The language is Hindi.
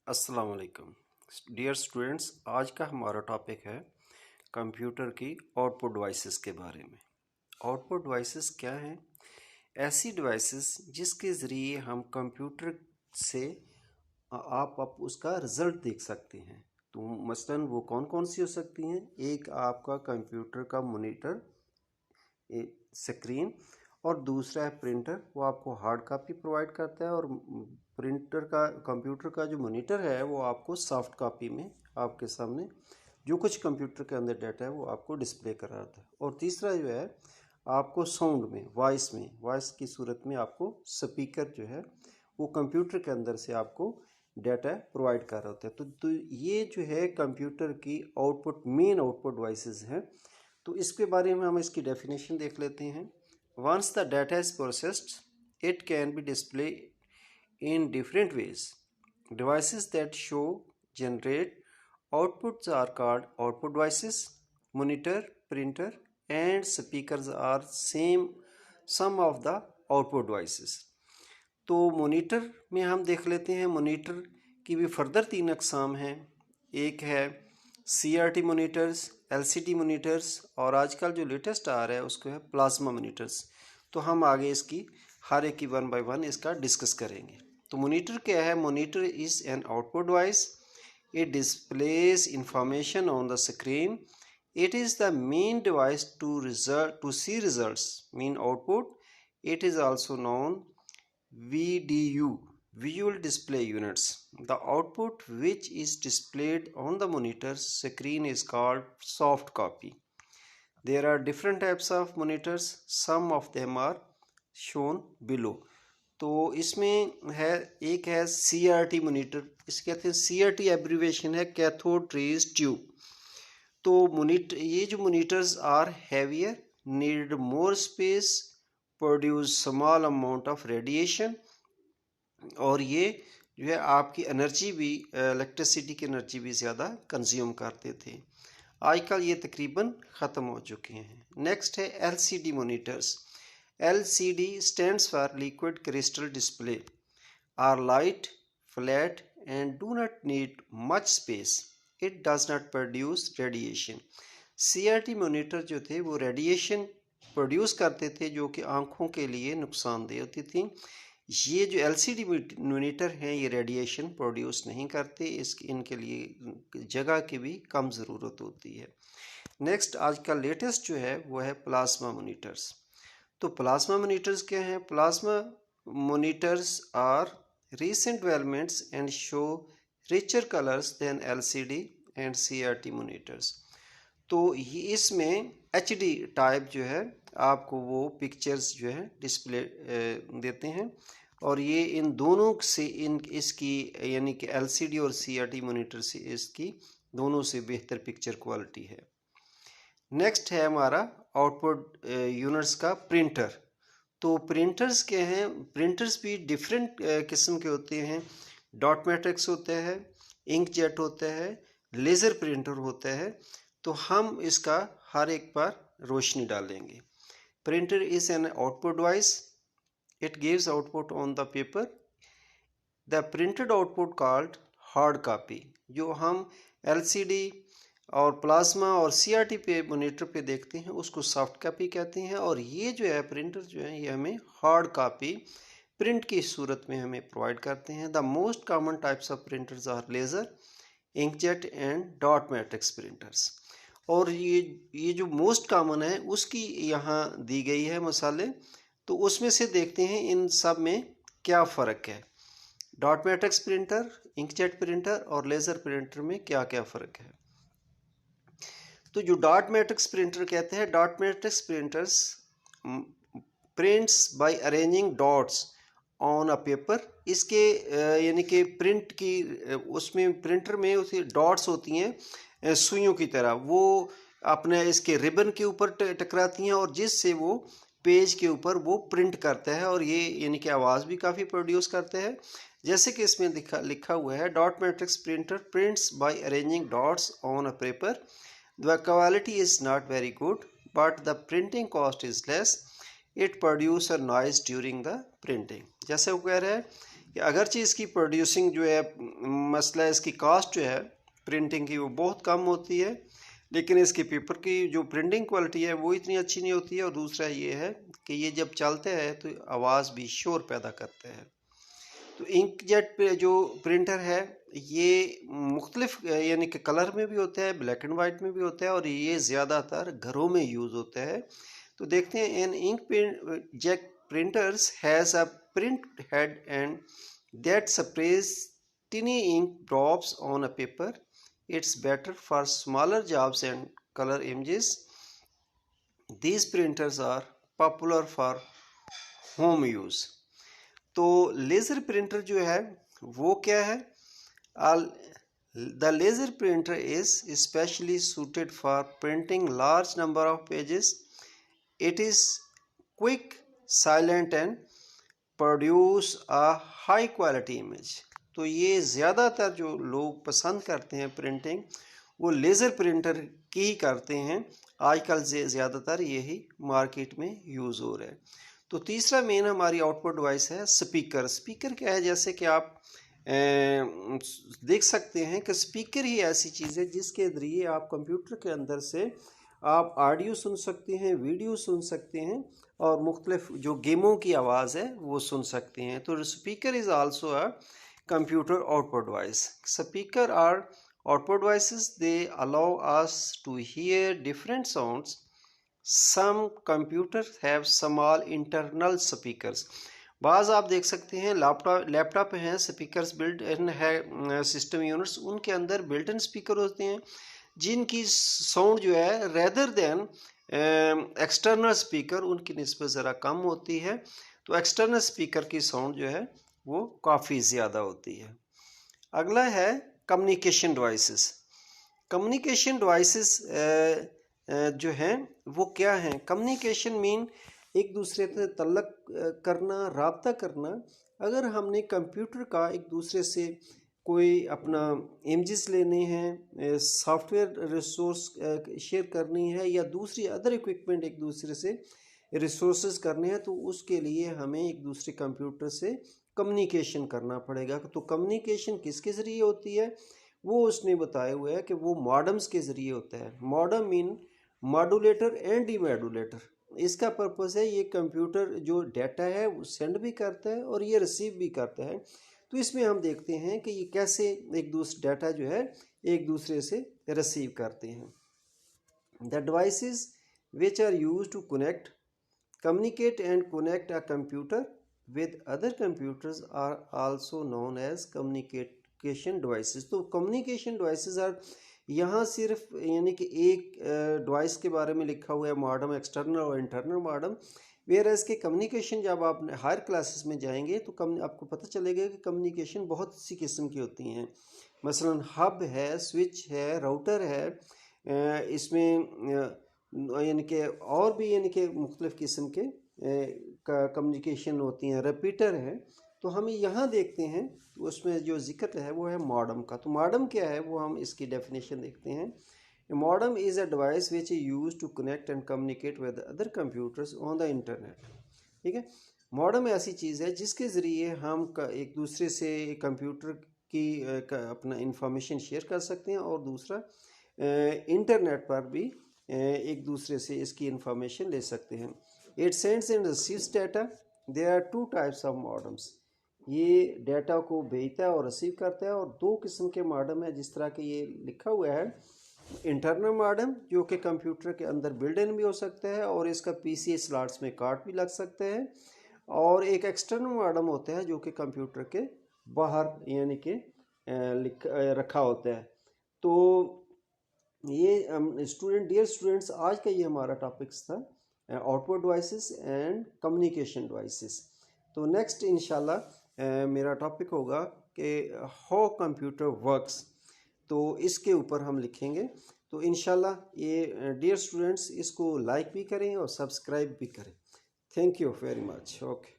अस्सलाम वालेकुम डियर स्टूडेंट्स। आज का हमारा टॉपिक है कंप्यूटर की आउटपुट डिवाइसेस के बारे में। आउटपुट डिवाइसेस क्या हैं? ऐसी डिवाइसेस जिसके ज़रिए हम कंप्यूटर से आप उसका रिज़ल्ट देख सकते हैं। तो मसलन वो कौन कौन सी हो सकती हैं? एक आपका कंप्यूटर का मॉनिटर, स्क्रीन, और दूसरा है प्रिंटर। वो आपको हार्ड कॉपी प्रोवाइड करता है, और प्रिंटर का कंप्यूटर का जो मॉनिटर है वो आपको सॉफ्ट कॉपी में आपके सामने जो कुछ कंप्यूटर के अंदर डाटा है वो आपको डिस्प्ले कराता है। और तीसरा जो है आपको साउंड में, वॉइस की सूरत में आपको स्पीकर जो है वो कंप्यूटर के अंदर से आपको डाटा प्रोवाइड कर रहा होता है। तो ये जो है कंप्यूटर की मेन आउटपुट डिवाइसेस हैं। तो इसके बारे में हम इसकी डेफिनेशन देख लेते हैं। Once the data is processed, it can be display in different ways. Devices that show generate outputs are called output devices. Monitor, printer and speakers are some of the output devices. तो मॉनिटर में हम देख लेते हैं। मॉनिटर की भी फर्दर 3 अकसाम हैं। एक है CRT मोनीटर्स, LCD मोनीटर्स, और आजकल जो लेटेस्ट आ रहा है उसको है प्लाज्मा मोनीटर्स। तो हम आगे इसकी हर एक की 1 बाय 1 इसका डिस्कस करेंगे। तो मोनीटर क्या है? Monitor is an output device. It displays information on the screen. It is the main device to see results, mean output. It is also known VDU, visual display units. The output which is displayed on the monitor screen is called soft copy. There are different types of monitors. Some of them are shown below. तो इसमें है, एक है CRT मोनीटर। इसे कहते हैं, CRT एब्रीवेशन है कैथोड रेज ट्यूब। तो ये जो monitors are heavier, need more space, produce small amount of radiation, और ये जो है आपकी एनर्जी भी, इलेक्ट्रिसिटी की एनर्जी भी ज़्यादा कंज्यूम करते थे। आजकल ये तकरीबन ख़त्म हो चुके हैं। नेक्स्ट है LCD monitors. LCD stands for liquid crystal display, are light, flat and do not need much space. It does not produce radiation. CRT monitor जो थे वो रेडिएशन प्रोड्यूस करते थे जो कि आंखों के लिए नुकसानदेह होती थी। ये जो LCD मोनीटर हैं ये रेडिएशन प्रोड्यूस नहीं करते। इनके लिए जगह की भी कम ज़रूरत होती है। नेक्स्ट आज का लेटेस्ट जो है वो है प्लाज्मा मोनीटर्स। तो प्लाज्मा मोनीटर्स क्या हैं? Plasma monitors are recent developments and show richer colors than LCD and CRT monitors. तो ये इसमें HD टाइप जो है आपको वो पिक्चर्स जो है डिस्प्ले देते हैं, और ये इन दोनों से इसकी यानी कि LCD और CRT मोनीटर से इसकी दोनों से बेहतर पिक्चर क्वालिटी है। नेक्स्ट है हमारा आउटपुट यूनिट्स का प्रिंटर। तो प्रिंटर्स क्या हैं? प्रिंटर्स भी डिफरेंट किस्म के होते हैं। डॉट मैट्रिक्स होता है, इंकजेट होता है, लेज़र प्रिंटर होता है। तो हम इसका हर एक पर रोशनी डालेंगे। Printer is an output device. It gives output on the paper. The printed output called hard copy, जो हम LCD और प्लाज्मा और CRT पे मोनीटर पे देखते हैं उसको सॉफ्ट कॉपी कहते हैं। और ये जो है प्रिंटर जो है ये हमें हार्ड कॉपी प्रिंट की सूरत में हमें प्रोवाइड करते हैं। The most common types of printers are laser, inkjet and dot matrix printers. और ये जो मोस्ट कॉमन है उसकी यहाँ दी गई है मिसालें। तो उसमें से देखते हैं इन सब में क्या फ़र्क है। Dot matrix printer, inkjet printer और लेज़र प्रिंटर में क्या क्या फ़र्क है। तो जो डॉट मैट्रिक्स प्रिंटर कहते हैं, dot matrix printers prints by arranging dots on a paper. इसके यानी कि प्रिंट की उसमें प्रिंटर में उसे डॉट्स होती हैं सुइयों की तरह, वो अपने इसके रिबन के ऊपर टकराती हैं और जिससे वो पेज के ऊपर वो प्रिंट करता है, और ये यानी कि आवाज़ भी काफ़ी प्रोड्यूस करता है। जैसे कि इसमें लिखा हुआ है, dot matrix printer prints by arranging dots on a paper. The quality is not very good, but the printing cost is less. It produces a noise during the printing. जैसे वो कह रहा है कि अगरचे इसकी प्रोड्यूसिंग जो है, मसला इसकी कास्ट जो है प्रिंटिंग की वो बहुत कम होती है, लेकिन इसके पेपर की जो प्रिंटिंग क्वालिटी है वो इतनी अच्छी नहीं होती है। और दूसरा ये है कि ये जब चलते हैं तो आवाज़ भी शोर पैदा करते हैं। तो इंकजेट पे जो प्रिंटर है ये मुख्तलिफ यानी कि कलर में भी होता है, ब्लैक एंड वाइट में भी होता है, और ये ज़्यादातर घरों में यूज़ होता है। तो देखते हैं, an inkjet printers has a print head and that sprays tiny ink drops on a paper. It's better for smaller jobs and color images. These printers are popular for home use. तो लेज़र प्रिंटर जो है वो क्या है? The laser printer is especially suited for printing large number of pages. It is quick, silent and produce a high quality image. तो ये ज़्यादातर जो लोग पसंद करते हैं प्रिंटिंग वो लेज़र प्रिंटर की ही करते हैं। आजकल ज़्यादातर यही मार्केट में यूज़ हो रहा है। तो तीसरा मेन हमारी आउटपुट डिवाइस है स्पीकर। स्पीकर क्या है? जैसे कि आप देख सकते हैं कि स्पीकर ही ऐसी चीज़ है जिसके ज़रिए आप कंप्यूटर के अंदर से आप ऑडियो सुन सकते हैं, वीडियो सुन सकते हैं, और मुख्तलिफ जो गेमों की आवाज़ है वो सुन सकते हैं। तो speaker is also a computer output device. Speaker are output devices, they allow us to hear different sounds. Some computer have small internal speakers. बाज़ आप देख सकते हैं लैपटॉप हैं, स्पीकर्स बिल्ट इन है, सिस्टम यूनिट्स, उनके अंदर बिल्ट इन स्पीकर होते हैं जिनकी साउंड जो है रेदर देन एक्सटर्नल स्पीकर उनकी निस्बत ज़रा कम होती है। तो एक्सटर्नल स्पीकर की साउंड जो है वो काफ़ी ज़्यादा होती है। अगला है कम्युनिकेशन डिवाइसेस। कम्युनिकेशन डिवाइसेस जो हैं वो क्या हैं? कम्युनिकेशन मीन एक दूसरे से तल्लक करना, राब्ता करना। अगर हमने कंप्यूटर का एक दूसरे से कोई अपना इमेजेस लेने हैं, सॉफ्टवेयर रिसोर्स शेयर करनी है, या दूसरी अदर इक्विपमेंट एक दूसरे से रिसोर्सेज करने हैं, तो उसके लिए हमें एक दूसरे कंप्यूटर से कम्युनिकेशन करना पड़ेगा। तो कम्युनिकेशन किसके ज़रिए होती है? वो उसने बताया हुआ है कि वो मॉडम्स के ज़रिए होता है। Modem mean modulator and demodulator. इसका पर्पस है ये कंप्यूटर जो डाटा है वो सेंड भी करता है और ये रिसीव भी करता है। तो इसमें हम देखते हैं कि ये कैसे एक दूसरे डाटा जो है एक दूसरे से रिसीव करते हैं। The devices which are used to connect, communicate and connect a computer with other computers are also known as communication devices. तो कम्युनिकेशन डिवाइसेस आर, यहाँ सिर्फ यानी कि एक डिवाइस के बारे में लिखा हुआ है, मॉडम, एक्सटर्नल और इंटरनल मॉडम। वेयर एज के कम्युनिकेशन जब आप हायर क्लासेस में जाएंगे तो आपको पता चलेगा कि कम्युनिकेशन बहुत सी किस्म की होती हैं। मसलन हब है, स्विच है, राउटर है, इसमें यानी कि और भी यानी कि मुख्तलिफ किस्म के कम्युनिकेशन होती हैं, रिपीटर है। तो हम यहाँ देखते हैं तो उसमें जो जिक्र है वो है मॉडम का। तो मॉडम क्या है वो हम इसकी डेफिनेशन देखते हैं। A modem is a device which is used to connect and communicate with other computers on the internet। ठीक है, मॉडम ऐसी चीज़ है जिसके ज़रिए हम एक दूसरे से कंप्यूटर की अपना इंफॉर्मेशन शेयर कर सकते हैं, और दूसरा इंटरनेट पर भी एक दूसरे से इसकी इंफॉर्मेशन ले सकते हैं। It sends and receives data. There are two types of modems. ये डाटा को भेजता है और रिसीव करता है, और दो किस्म के मॉडम है जिस तरह के ये लिखा हुआ है। इंटरनल मॉडम जो कि कंप्यूटर के अंदर बिल्ड इन भी हो सकता है और इसका पीसी स्लॉट्स में कार्ड भी लग सकता है, और एक एक्सटर्नल मॉडम होता है जो कि कंप्यूटर के बाहर यानी कि रखा होता है। तो ये डियर स्टूडेंट्स, आज का ये हमारा टॉपिक्स था, output devices and communication devices. तो नेक्स्ट इंशाल्लाह मेरा टॉपिक होगा कि हाउ कंप्यूटर वर्क्स। तो इसके ऊपर हम लिखेंगे। तो इंशाल्लाह ये डियर स्टूडेंट्स इसको लाइक भी करें और सब्सक्राइब भी करें। Thank you very much. Okay.